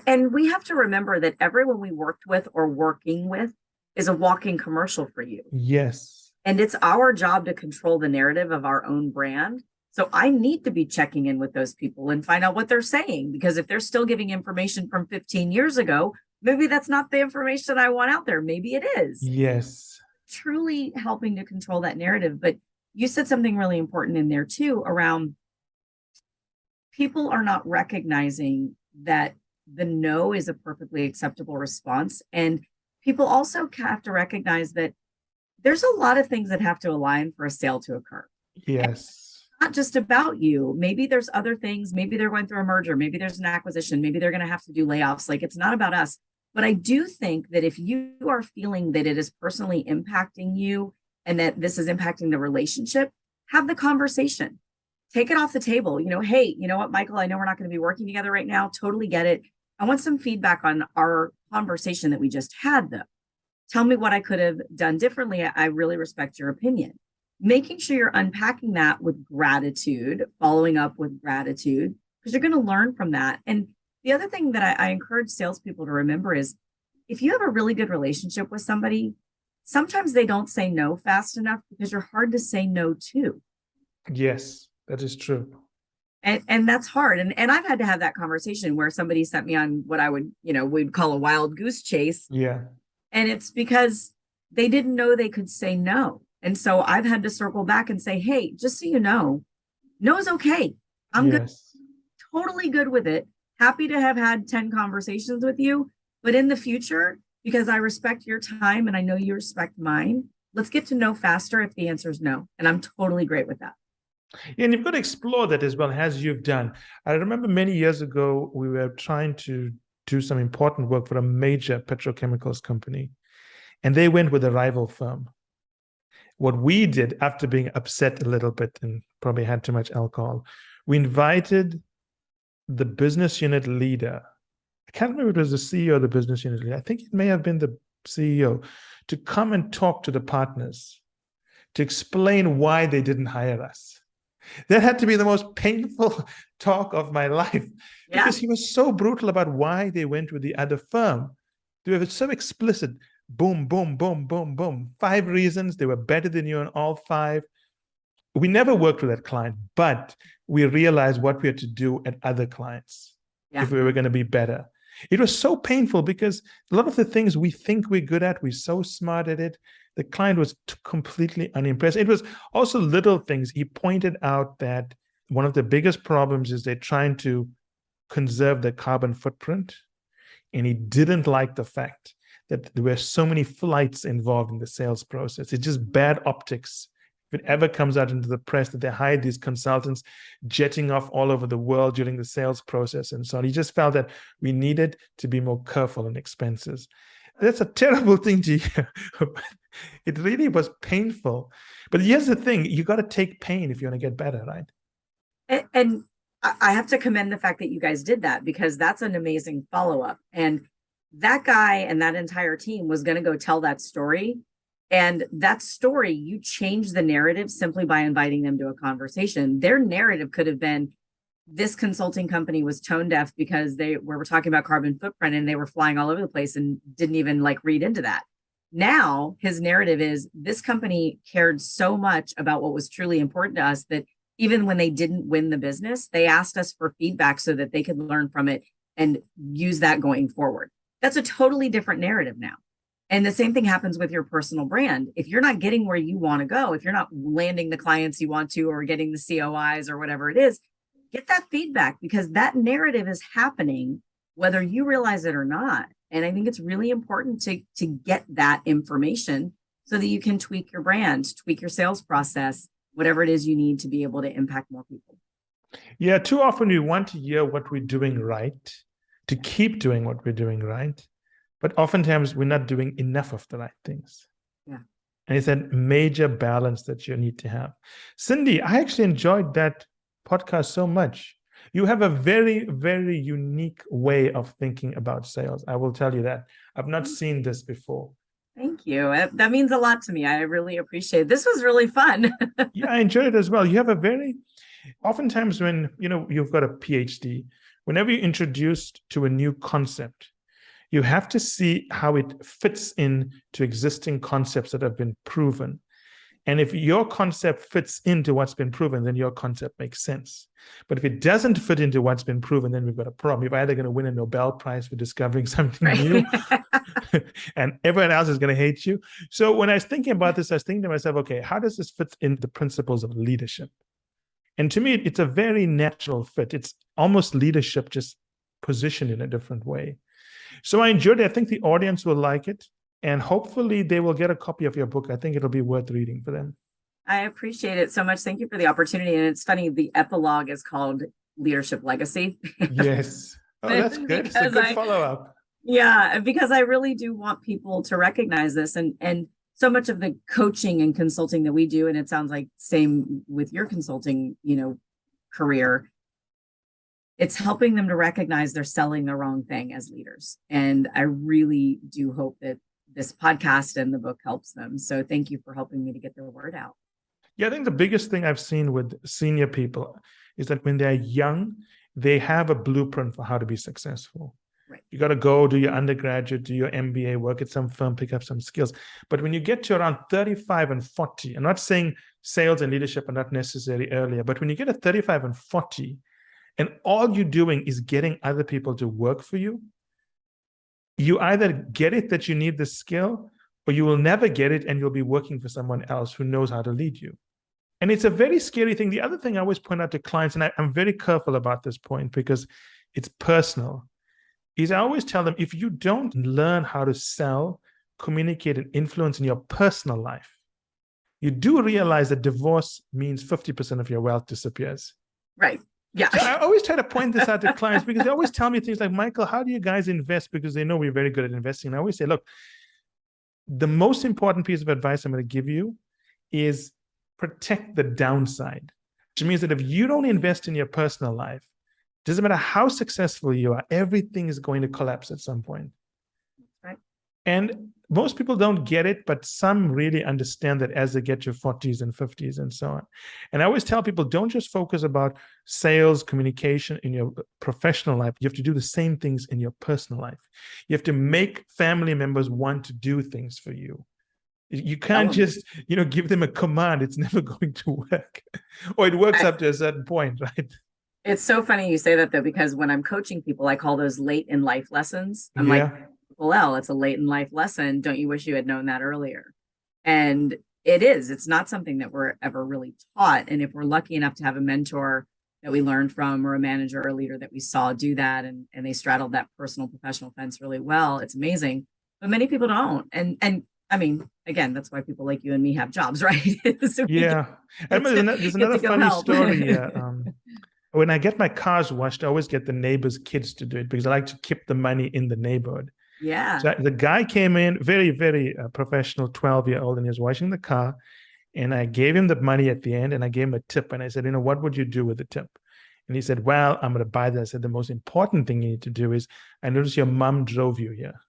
And we have to remember that everyone we worked with or working with is a walking commercial for you. Yes. And it's our job to control the narrative of our own brand. So I need to be checking in with those people and find out what they're saying, because if they're still giving information from 15 years ago, maybe that's not the information I want out there. Maybe it is. Yes. Truly helping to control that narrative. But you said something really important in there too, around people are not recognizing that the no is a perfectly acceptable response. And people also have to recognize that there's a lot of things that have to align for a sale to occur. Yes. Not just about you. Maybe there's other things. Maybe they're going through a merger. Maybe there's an acquisition. Maybe they're going to have to do layoffs. Like, it's not about us. But I do think that if you are feeling that it is personally impacting you and that this is impacting the relationship, have the conversation. Take it off the table. Hey, you know what, Michael, I know we're not going to be working together right now. Totally get it. I want some feedback on our conversation that we just had, though. Tell me what I could have done differently. I really respect your opinion. Making sure you're unpacking that with gratitude, following up with gratitude, because you're going to learn from that. And the other thing that I encourage salespeople to remember is, if you have a really good relationship with somebody, sometimes they don't say no fast enough because you're hard to say no to. Yes, that is true. And that's hard. And I've had to have that conversation where somebody sent me on what I would, we'd call a wild goose chase. Yeah. And it's because they didn't know they could say no. And so I've had to circle back and say, hey, just so you know, no is okay. I'm good, totally good with it. Happy to have had 10 conversations with you. But in the future, because I respect your time and I know you respect mine, let's get to know faster if the answer is no. And I'm totally great with that. Yeah, and you've got to explore that as well, as you've done. I remember many years ago, we were trying to do some important work for a major petrochemicals company, and they went with a rival firm. What we did, after being upset a little bit and probably had too much alcohol, we invited the business unit leader. I can't remember if it was the CEO of the business unit leader. I think it may have been the CEO, to come and talk to the partners, to explain why they didn't hire us. That had to be the most painful talk of my life, because he was so brutal about why they went with the other firm. They were so explicit. Boom, boom, boom, boom, boom. 5 reasons they were better than you on all 5. We never worked with that client, but we realized what we had to do at other clients if we were going to be better. It was so painful because a lot of the things we think we're good at, we're so smart at it. The client was completely unimpressed. It was also little things. He pointed out that one of the biggest problems is they're trying to conserve their carbon footprint. And he didn't like the fact that there were so many flights involved in the sales process. It's just bad optics. If it ever comes out into the press that they hired these consultants jetting off all over the world during the sales process and so on, he just felt that we needed to be more careful in expenses. That's a terrible thing to hear. It really was painful. But here's the thing, you got to take pain if you want to get better, right? And I have to commend the fact that you guys did that, because that's an amazing follow-up. And that guy and that entire team was going to go tell that story. And that story, you change the narrative simply by inviting them to a conversation. Their narrative could have been, this consulting company was tone deaf because we were talking about carbon footprint and they were flying all over the place and didn't even read into that. Now his narrative is, this company cared so much about what was truly important to us that even when they didn't win the business, they asked us for feedback so that they could learn from it and use that going forward. That's a totally different narrative now. And the same thing happens with your personal brand. If you're not getting where you want to go, if you're not landing the clients you want to, or getting the COIs or whatever it is, get that feedback, because that narrative is happening whether you realize it or not. And I think it's really important to get that information so that you can tweak your brand, tweak your sales process, whatever it is you need to be able to impact more people. Yeah, too often we want to hear what we're doing right, to keep doing what we're doing right. But oftentimes we're not doing enough of the right things. Yeah. And it's that major balance that you need to have. Cindy, I actually enjoyed that podcast so much. You have a very, very unique way of thinking about sales. I will tell you that. I've not seen this before. Thank you. That means a lot to me. I really appreciate it. This was really fun. Yeah, I enjoyed it as well. You have a very, oftentimes when, you've got a PhD, whenever you're introduced to a new concept, you have to see how it fits in to existing concepts that have been proven. And if your concept fits into what's been proven, then your concept makes sense. But if it doesn't fit into what's been proven, then we've got a problem. You're either going to win a Nobel Prize for discovering something new, and everyone else is going to hate you. So when I was thinking about this, I was thinking to myself, okay, how does this fit in the principles of leadership? And to me, it's a very natural fit. It's almost leadership, just positioned in a different way. So I enjoyed it. I think the audience will like it. And hopefully they will get a copy of your book. I think it'll be worth reading for them. I appreciate it so much. Thank you for the opportunity. And it's funny, the epilogue is called Leadership Legacy. Yes. Oh, that's good. It's a good follow-up. Yeah, because I really do want people to recognize this. And so much of the coaching and consulting that we do, and it sounds like same with your consulting, career, it's helping them to recognize they're selling the wrong thing as leaders. And I really do hope that this podcast and the book helps them. So thank you for helping me to get the word out. Yeah, I think the biggest thing I've seen with senior people is that when they're young, they have a blueprint for how to be successful. Right. You got to go do your undergraduate, do your MBA, work at some firm, pick up some skills. But when you get to around 35 and 40, I'm not saying sales and leadership are not necessary earlier, but when you get to 35 and 40, and all you're doing is getting other people to work for you, you either get it that you need the skill, or you will never get it and you'll be working for someone else who knows how to lead you. And it's a very scary thing. The other thing I always point out to clients, and I'm very careful about this point because it's personal, is I always tell them, if you don't learn how to sell, communicate, and influence in your personal life, you do realize that divorce means 50% of your wealth disappears. Right. Yeah. So I always try to point this out to clients because they always tell me things like, Michael, how do you guys invest? Because they know we're very good at investing. And I always say, look, the most important piece of advice I'm going to give you is protect the downside, which means that if you don't invest in your personal life, doesn't matter how successful you are, everything is going to collapse at some point. Right. And most people don't get it, but some really understand that as they get to 40s and 50s and so on. And I always tell people, don't just focus about sales, communication in your professional life. You have to do the same things in your personal life. You have to make family members want to do things for you. You can't just, give them a command. It's never going to work. Or it works up to a certain point, right? It's so funny you say that, though, because when I'm coaching people, I call those late in life lessons. I'm like, well, it's a late in life lesson. Don't you wish you had known that earlier? And it is. It's not something that we're ever really taught. And if we're lucky enough to have a mentor that we learned from, or a manager or a leader that we saw do that, and they straddled that personal professional fence really well, it's amazing. But many people don't. And I mean, again, that's why people like you and me have jobs, right? So yeah. There's another funny story. When I get my cars washed, I always get the neighbors' kids to do it because I like to keep the money in the neighborhood. Yeah. So the guy came in, very, very professional, 12-year-old, and he was washing the car. And I gave him the money at the end, and I gave him a tip. And I said, what would you do with the tip? And he said, well, I'm going to buy that. I said, the most important thing you need to do is, I noticed your mom drove you here,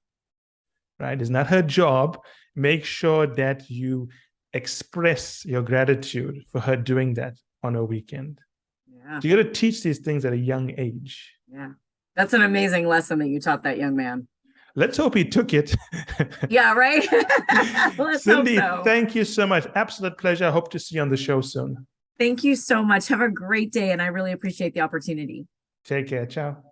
right? It's not her job. Make sure that you express your gratitude for her doing that on a weekend. Yeah. So you got to teach these things at a young age. Yeah. That's an amazing lesson that you taught that young man. Let's hope he took it. Yeah, right? Let's Cindy, hope so. Thank you so much. Absolute pleasure. I hope to see you on the show soon. Thank you so much. Have a great day, and I really appreciate the opportunity. Take care. Ciao.